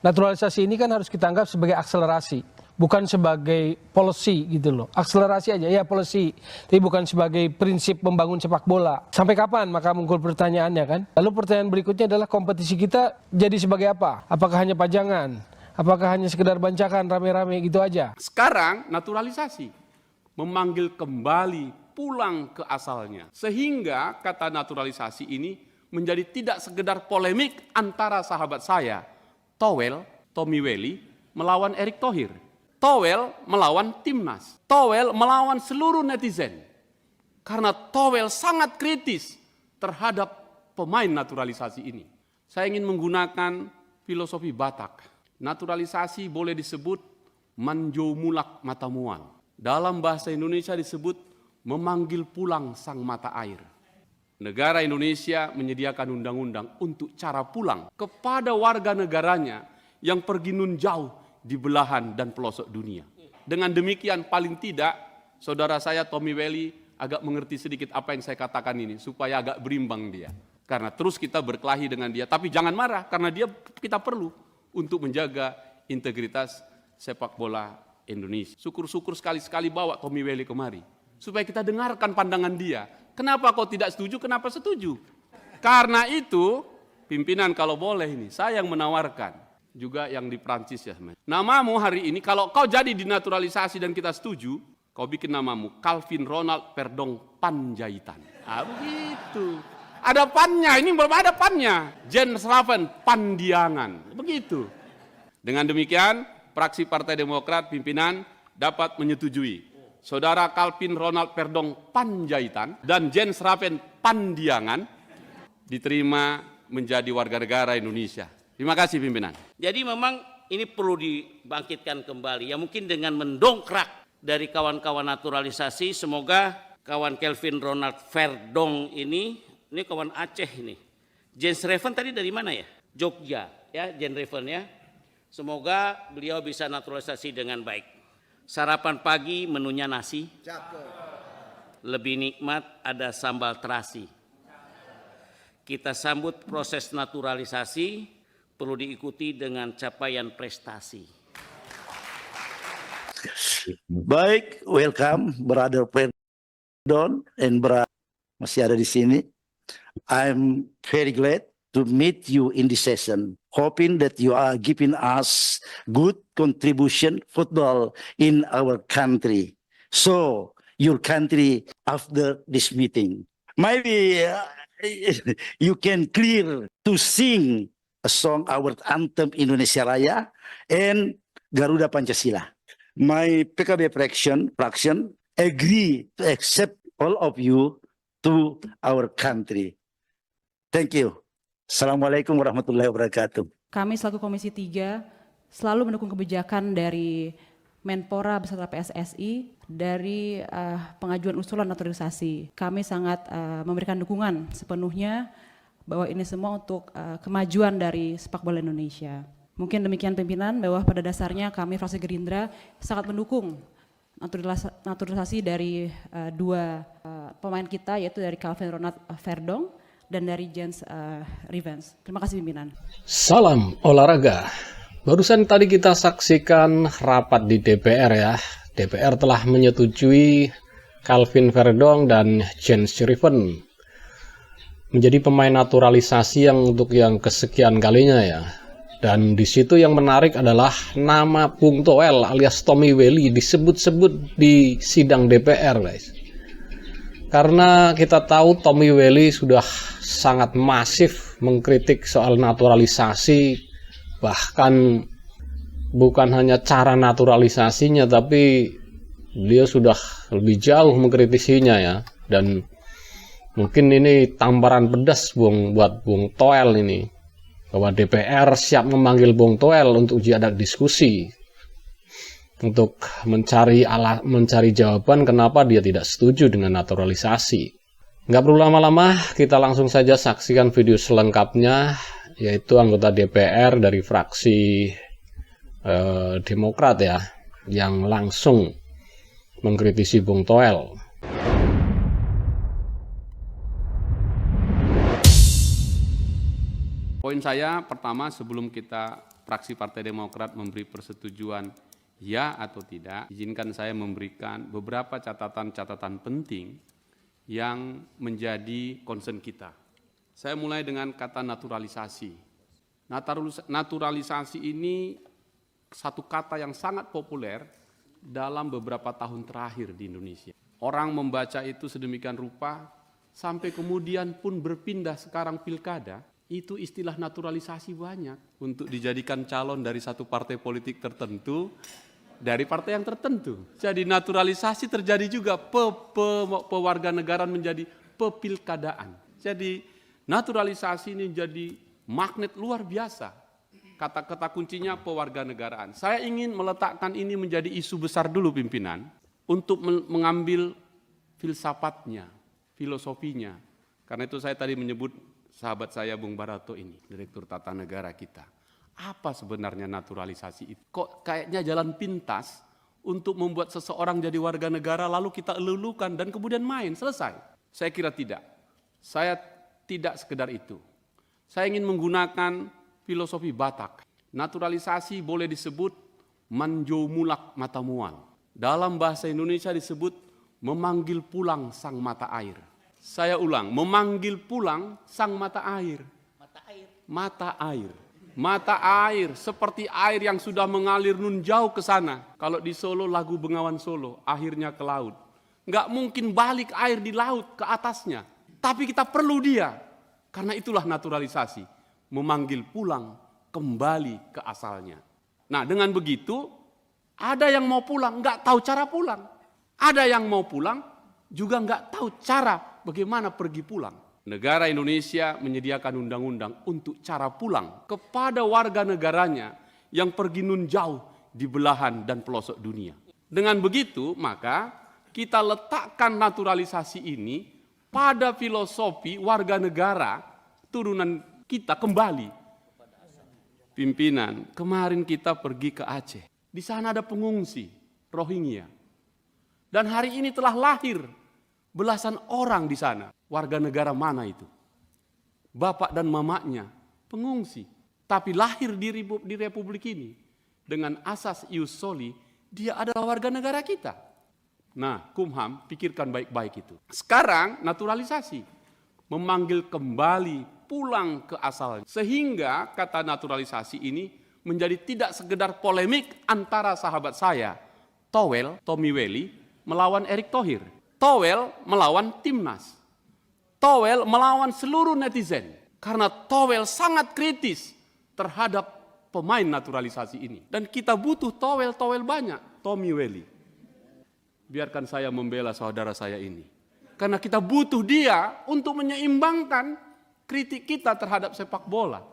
Naturalisasi ini kan harus kita anggap sebagai akselerasi, bukan sebagai policy gitu loh. Akselerasi aja, ya policy, tapi bukan sebagai prinsip membangun sepak bola. Sampai kapan? Maka muncul pertanyaannya kan. Lalu pertanyaan berikutnya adalah kompetisi kita jadi sebagai apa? Apakah hanya pajangan? Apakah hanya sekedar bancakan rame-rame gitu aja? Sekarang naturalisasi, memanggil kembali pulang ke asalnya. Sehingga kata naturalisasi ini menjadi tidak sekedar polemik antara sahabat saya, Towel, Tommy Welly, melawan Erick Thohir. Towel melawan Timnas. Towel melawan seluruh netizen. Karena Towel sangat kritis terhadap pemain naturalisasi ini. Saya ingin menggunakan filosofi Batak. Naturalisasi boleh disebut manjo mulak mata mual. Dalam bahasa Indonesia disebut memanggil pulang sang mata air. Negara Indonesia menyediakan undang-undang untuk cara pulang kepada warga negaranya yang pergi nun jauh di belahan dan pelosok dunia. Dengan demikian paling tidak saudara saya Tommy Welly agak mengerti sedikit apa yang saya katakan ini supaya agak berimbang dia. Karena terus kita berkelahi dengan dia, tapi jangan marah karena dia kita perlu untuk menjaga integritas sepak bola Indonesia. Syukur-syukur sekali-sekali bawa Tommy Welly kemari supaya kita dengarkan pandangan dia. Kenapa kau tidak setuju? Kenapa setuju? Karena itu, pimpinan kalau boleh ini, saya yang menawarkan. Juga yang di Prancis ya. Namamu hari ini, kalau kau jadi dinaturalisasi dan kita setuju, kau bikin namamu Calvin Ronald Perdong Panjaitan. Ah begitu. Ada pannya, ini belum ada pannya. Jens Raven Pandiangan. Begitu. Dengan demikian, fraksi Partai Demokrat pimpinan dapat menyetujui Saudara Calvin Ronald Perdong Panjaitan dan Jens Raven Pandiangan diterima menjadi warga negara Indonesia. Terima kasih pimpinan. Jadi memang ini perlu dibangkitkan kembali. Ya mungkin dengan mendongkrak dari kawan-kawan naturalisasi, semoga kawan Calvin Ronald Perdong ini kawan Aceh ini. Jens Raven tadi dari mana ya? Jogja ya, Jens Raven ya. Semoga beliau bisa naturalisasi dengan baik. Sarapan pagi menunya nasi, lebih nikmat ada sambal terasi. Kita sambut proses naturalisasi, perlu diikuti dengan capaian prestasi. Baik, welcome Brother Perdon and Brother masih ada di sini. I'm very glad to meet you in this session, hoping that you are giving us good contribution football in our country. So, your country after this meeting. Maybe you can clear to sing a song, our anthem Indonesia Raya and Garuda Pancasila. My PKB fraction agree to accept all of you to our country. Thank you. Assalamualaikum warahmatullahi wabarakatuh. Kami selaku Komisi 3 selalu mendukung kebijakan dari Menpora beserta PSSI dari pengajuan usulan naturalisasi. Kami sangat memberikan dukungan sepenuhnya bahwa ini semua untuk kemajuan dari sepak bola Indonesia. Mungkin demikian pimpinan, bahwa pada dasarnya kami fraksi Gerindra sangat mendukung naturalisasi dari dua pemain kita, yaitu dari Calvin Ronald Perdong dan dari Jens Rivens. Terima kasih pimpinan. Salam olahraga. Barusan tadi kita saksikan rapat di DPR ya. DPR telah menyetujui Calvin Perdong dan Jens Rivens menjadi pemain naturalisasi untuk yang kesekian kalinya ya. Dan di situ yang menarik adalah nama Bung Toel alias Tommy Welly disebut-sebut di sidang DPR, guys. Karena kita tahu Tommy Welly sudah sangat masif mengkritik soal naturalisasi, bahkan bukan hanya cara naturalisasinya, tapi beliau sudah lebih jauh mengkritisinya ya. Dan mungkin ini tamparan pedas buat Bung Toel ini, bahwa DPR siap memanggil Bung Toel untuk diajak diskusi, untuk mencari jawaban kenapa dia tidak setuju dengan naturalisasi. Nggak perlu lama-lama, kita langsung saja saksikan video selengkapnya, yaitu anggota DPR dari fraksi Demokrat ya, yang langsung mengkritisi Bung Toel. Poin saya pertama, sebelum kita fraksi Partai Demokrat memberi persetujuan ya atau tidak, izinkan saya memberikan beberapa catatan-catatan penting yang menjadi concern kita. Saya mulai dengan kata naturalisasi. Naturalisasi ini satu kata yang sangat populer dalam beberapa tahun terakhir di Indonesia. Orang membaca itu sedemikian rupa, sampai kemudian pun berpindah sekarang pilkada, itu istilah naturalisasi banyak untuk dijadikan calon dari satu partai politik tertentu, dari partai yang tertentu. Jadi naturalisasi terjadi juga pewarganegaraan menjadi pepilkadaan. Jadi naturalisasi ini menjadi magnet luar biasa. Kata-kata kuncinya pewarganegaraan. Saya ingin meletakkan ini menjadi isu besar dulu pimpinan, untuk mengambil filsafatnya, filosofinya. Karena itu saya tadi menyebut sahabat saya Bung Barato ini, Direktur Tata Negara kita. Apa sebenarnya naturalisasi itu? Kok kayaknya jalan pintas untuk membuat seseorang jadi warga negara lalu kita elulukan dan kemudian main, selesai. Saya kira tidak. Saya tidak sekedar itu. Saya ingin menggunakan filosofi Batak. Naturalisasi boleh disebut manjomulak matamual. Dalam bahasa Indonesia disebut memanggil pulang sang mata air. Saya ulang, memanggil pulang sang mata air. Mata air. Mata air seperti air yang sudah mengalir nun jauh ke sana. Kalau di Solo lagu Bengawan Solo, akhirnya ke laut. Nggak mungkin balik air di laut ke atasnya. Tapi kita perlu dia. Karena itulah naturalisasi. Memanggil pulang kembali ke asalnya. Nah dengan begitu, ada yang mau pulang, nggak tahu cara pulang. Ada yang mau pulang, juga nggak tahu cara bagaimana pergi pulang. Negara Indonesia menyediakan undang-undang untuk cara pulang kepada warga negaranya yang pergi nun jauh di belahan dan pelosok dunia. Dengan begitu, maka kita letakkan naturalisasi ini pada filosofi warga negara turunan kita kembali. Pimpinan, kemarin kita pergi ke Aceh. Di sana ada pengungsi Rohingya. Dan hari ini telah lahir belasan orang di sana. Warga negara mana itu? Bapak dan mamanya pengungsi. Tapi lahir di Republik ini. Dengan asas ius soli, dia adalah warga negara kita. Nah, Kumham, pikirkan baik-baik itu. Sekarang naturalisasi. Memanggil kembali pulang ke asalnya. Sehingga kata naturalisasi ini menjadi tidak sekedar polemik antara sahabat saya, Towel, Tommy Welly, melawan Erick Thohir. Towel melawan Timnas. Towel melawan seluruh netizen. Karena Towel sangat kritis terhadap pemain naturalisasi ini. Dan kita butuh Towel banyak. Tommy Welly. Biarkan saya membela saudara saya ini. Karena kita butuh dia untuk menyeimbangkan kritik kita terhadap sepak bola.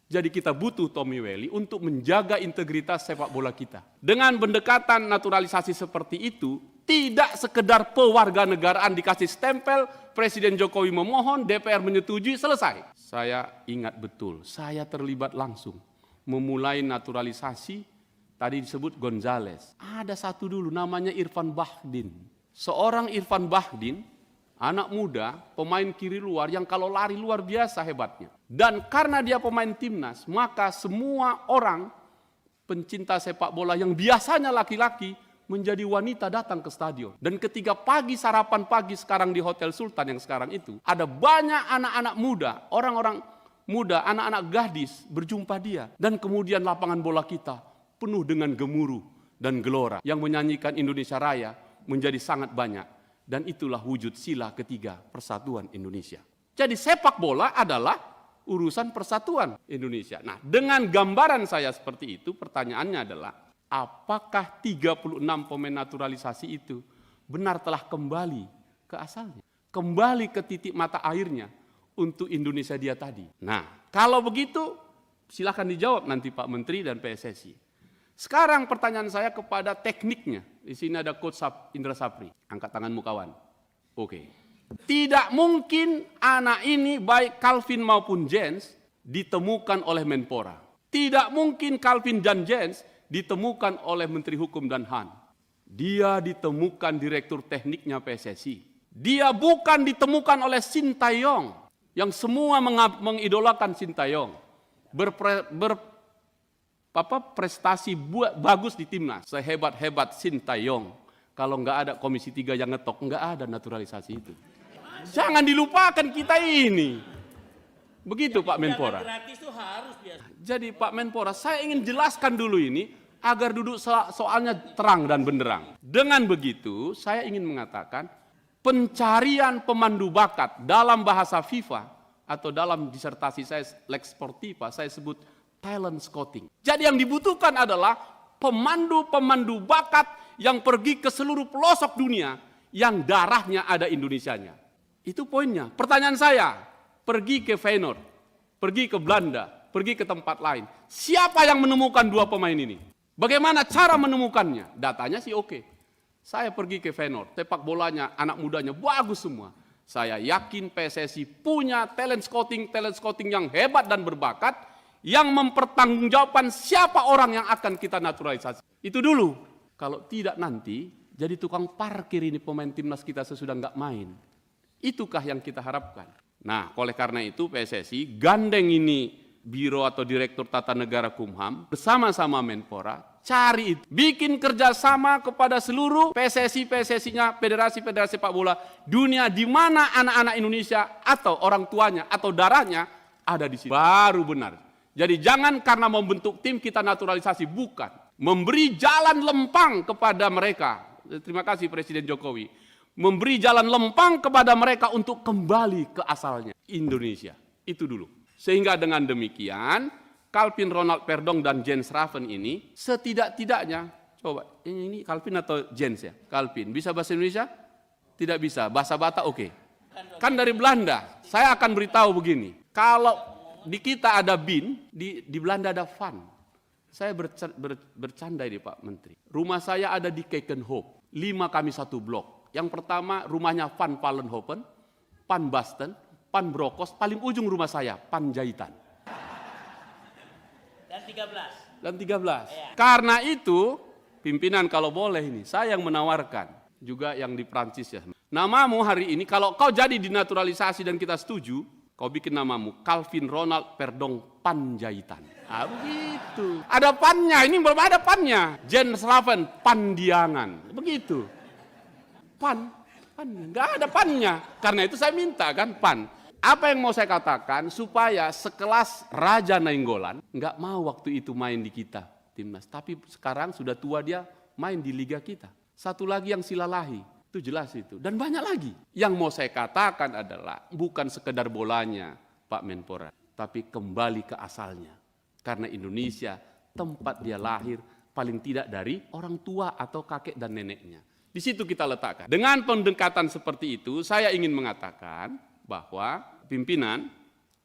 Jadi kita butuh Tommy Welly untuk menjaga integritas sepak bola kita. Dengan pendekatan naturalisasi seperti itu, tidak sekedar pewarganegaraan dikasih stempel, Presiden Jokowi memohon, DPR menyetujui, selesai. Saya ingat betul, saya terlibat langsung memulai naturalisasi, tadi disebut Gonzales. Ada satu dulu namanya Irfan Bahdin. Seorang Irfan Bahdin, anak muda, pemain kiri luar yang kalau lari luar biasa hebatnya. Dan karena dia pemain timnas, maka semua orang pencinta sepak bola yang biasanya laki-laki menjadi wanita datang ke stadion. Dan ketika pagi, sarapan pagi sekarang di Hotel Sultan yang sekarang itu, ada banyak anak-anak muda, orang-orang muda, anak-anak gadis berjumpa dia. Dan kemudian lapangan bola kita penuh dengan gemuruh dan gelora yang menyanyikan Indonesia Raya menjadi sangat banyak. Dan itulah wujud sila ketiga persatuan Indonesia. Jadi sepak bola adalah urusan persatuan Indonesia. Nah, dengan gambaran saya seperti itu, pertanyaannya adalah, apakah 36 pemain naturalisasi itu benar telah kembali ke asalnya? Kembali ke titik mata airnya untuk Indonesia dia tadi. Nah, kalau begitu silakan dijawab nanti Pak Menteri dan PSSI. Sekarang pertanyaan saya kepada tekniknya. Di sini ada Coach Indra Sapri. Angkat tanganmu kawan. Oke. Tidak mungkin anak ini baik Calvin maupun Jens ditemukan oleh Menpora. Tidak mungkin Calvin dan Jens ditemukan oleh Menteri Hukum dan HAM. Dia ditemukan Direktur Tekniknya PSSI. Dia bukan ditemukan oleh Sintayong yang semua mengidolakan Sintayong. prestasi bagus di timnas, sehebat-hebat Sintayong, kalau nggak ada Komisi 3 yang ngetok, nggak ada naturalisasi itu. Jangan dilupakan kita ini. Begitu Pak Menpora. Gratis itu harus biasa. Jadi Pak Menpora, saya ingin jelaskan dulu ini agar duduk soalnya terang dan benderang. Dengan begitu, saya ingin mengatakan pencarian pemandu bakat dalam bahasa FIFA atau dalam disertasi saya Lex Sportiva, saya sebut talent scouting. Jadi yang dibutuhkan adalah pemandu-pemandu bakat yang pergi ke seluruh pelosok dunia yang darahnya ada Indonesianya. Itu poinnya. Pertanyaan saya, pergi ke Feyenoord, pergi ke Belanda, pergi ke tempat lain. Siapa yang menemukan dua pemain ini? Bagaimana cara menemukannya? Datanya sih oke. Saya pergi ke Feyenoord, sepak bolanya, anak mudanya bagus semua. Saya yakin PSSI punya talent scouting yang hebat dan berbakat, yang mempertanggungjawabkan siapa orang yang akan kita naturalisasi. Itu dulu. Kalau tidak nanti, jadi tukang parkir ini pemain timnas kita sesudah nggak main. Itukah yang kita harapkan? Nah, oleh karena itu PSSI gandeng ini Biro atau Direktur Tata Negara Kumham bersama-sama Menpora, cari itu. Bikin kerjasama kepada seluruh PSSI-nya, federasi-federasi sepak bola dunia di mana anak-anak Indonesia atau orang tuanya atau darahnya ada di sini. Baru benar. Jadi jangan karena membentuk tim kita naturalisasi, bukan. Memberi jalan lempang kepada mereka. Terima kasih Presiden Jokowi. Memberi jalan lempang kepada mereka untuk kembali ke asalnya, Indonesia. Itu dulu. Sehingga dengan demikian, Calvin Ronald Verdonk dan Jens Raven ini setidak-tidaknya, coba, ini Calvin atau Jens ya? Calvin, bisa bahasa Indonesia? Tidak bisa. Bahasa Batak oke. Kan dari Belanda. Saya akan beritahu begini, kalau di kita ada bin, di Belanda ada van. Saya bercanda ini Pak Menteri. Rumah saya ada di Keikenhoop. 5 kami satu blok. Yang pertama rumahnya Van Palenhoven, Pan Basten, Pan Brokos, paling ujung rumah saya, Panjaitan. Dan 13. Ya. Karena itu, pimpinan kalau boleh ini, saya yang menawarkan. Juga yang di Prancis ya. Namamu hari ini, kalau kau jadi dinaturalisasi dan kita setuju, kau bikin namamu Calvin Ronald Verdonk Panjaitan. Ah, begitu. Ada pannya, ini belum ada pannya. Jens Raven, Pandiangan. Begitu. Pan, nggak ada pannya. Karena itu saya minta kan pan. Apa yang mau saya katakan supaya sekelas Raja Nainggolan nggak mau waktu itu main di kita timnas, tapi sekarang sudah tua dia main di liga kita. Satu lagi yang Silalahi, itu jelas itu. Dan banyak lagi. Yang mau saya katakan adalah bukan sekedar bolanya Pak Menpora, tapi kembali ke asalnya. Karena Indonesia tempat dia lahir paling tidak dari orang tua atau kakek dan neneknya. Di situ kita letakkan. Dengan pendekatan seperti itu, saya ingin mengatakan bahwa pimpinan,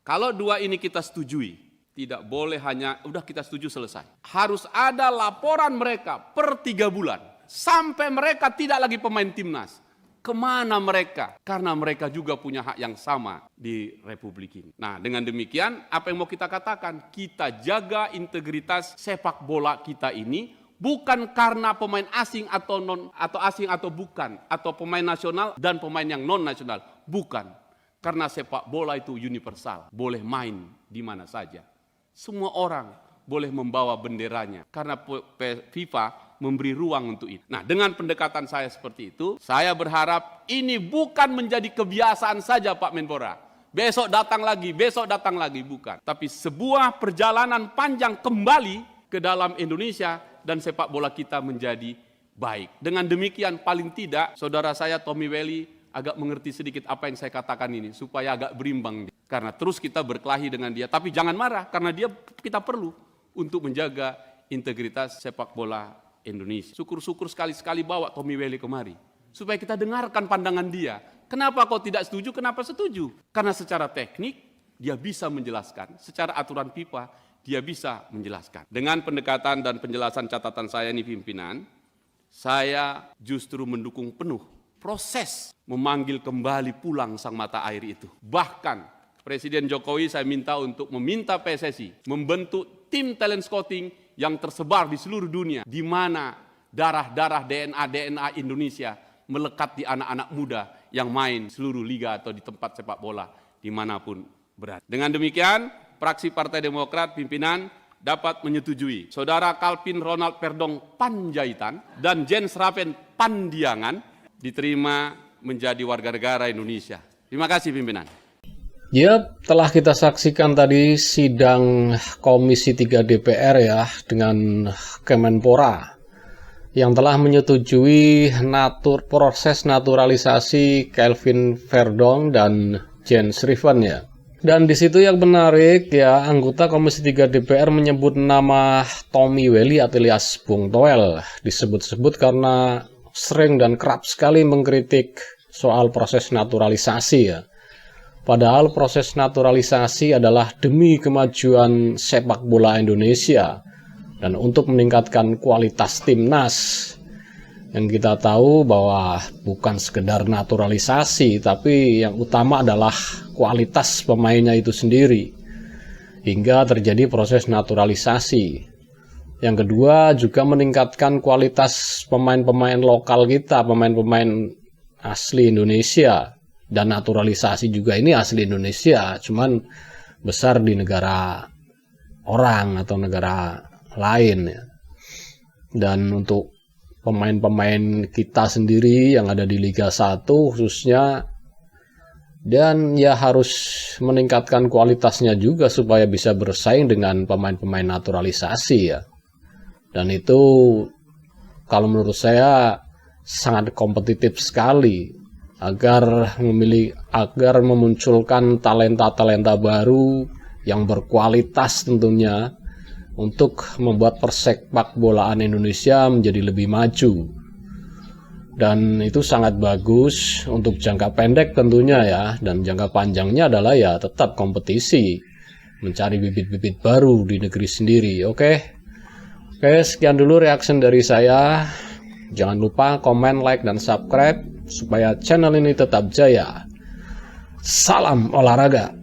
kalau dua ini kita setujui, tidak boleh hanya, udah kita setuju selesai. Harus ada laporan mereka per 3 bulan. Sampai mereka tidak lagi pemain timnas. Kemana mereka? Karena mereka juga punya hak yang sama di Republik ini. Nah, dengan demikian, apa yang mau kita katakan? Kita jaga integritas sepak bola kita ini, bukan karena pemain asing atau asing atau bukan, atau pemain nasional dan pemain yang non nasional, bukan. Karena sepak bola itu universal, boleh main di mana saja. Semua orang boleh membawa benderanya karena FIFA memberi ruang untuk itu. Nah, dengan pendekatan saya seperti itu, saya berharap ini bukan menjadi kebiasaan saja Pak Menpora. Besok datang lagi, bukan. Tapi sebuah perjalanan panjang kembali ke dalam Indonesia dan sepak bola kita menjadi baik. Dengan demikian paling tidak saudara saya Tommy Welly agak mengerti sedikit apa yang saya katakan ini supaya agak berimbang. Karena terus kita berkelahi dengan dia, tapi jangan marah karena dia kita perlu untuk menjaga integritas sepak bola Indonesia. Syukur-syukur sekali-sekali bawa Tommy Welly kemari supaya kita dengarkan pandangan dia. Kenapa kau tidak setuju? Kenapa setuju? Karena secara teknik dia bisa menjelaskan, secara aturan FIFA dia bisa menjelaskan. Dengan pendekatan dan penjelasan catatan saya ini pimpinan, saya justru mendukung penuh proses memanggil kembali pulang sang mata air itu. Bahkan Presiden Jokowi saya minta untuk meminta PSSI membentuk tim talent scouting yang tersebar di seluruh dunia, di mana darah-darah DNA Indonesia melekat di anak-anak muda yang main seluruh liga atau di tempat sepak bola dimanapun berada. Dengan demikian, fraksi Partai Demokrat pimpinan dapat menyetujui Saudara Calvin Ronald Verdong Panjaitan dan Jens Raven Pandiangan diterima menjadi warga negara Indonesia. Terima kasih pimpinan. Ya, telah kita saksikan tadi sidang Komisi 3 DPR ya dengan Kemenpora yang telah menyetujui proses naturalisasi Calvin Verdong dan Jens Raven ya. Dan di situ yang menarik ya, anggota Komisi 3 DPR menyebut nama Tommy Welly alias Bung Toel. Disebut-sebut karena sering dan kerap sekali mengkritik soal proses naturalisasi ya. Padahal proses naturalisasi adalah demi kemajuan sepak bola Indonesia dan untuk meningkatkan kualitas timnas. Yang kita tahu bahwa bukan sekedar naturalisasi, tapi yang utama adalah kualitas pemainnya itu sendiri. Hingga terjadi proses naturalisasi. Yang kedua juga meningkatkan kualitas pemain-pemain lokal kita, pemain-pemain asli Indonesia. Dan naturalisasi juga ini asli Indonesia, cuman besar di negara orang atau negara lain ya. Dan untuk pemain-pemain kita sendiri yang ada di Liga 1 khususnya, dan ya harus meningkatkan kualitasnya juga supaya bisa bersaing dengan pemain-pemain naturalisasi ya. Dan itu kalau menurut saya sangat kompetitif sekali agar memunculkan talenta-talenta baru yang berkualitas tentunya untuk membuat persepak bolaan Indonesia menjadi lebih maju. Dan itu sangat bagus untuk jangka pendek tentunya ya, dan jangka panjangnya adalah ya tetap kompetisi, mencari bibit-bibit baru di negeri sendiri. Oke, sekian dulu reaction dari saya. Jangan lupa komen, like, dan subscribe supaya channel ini tetap jaya. Salam olahraga.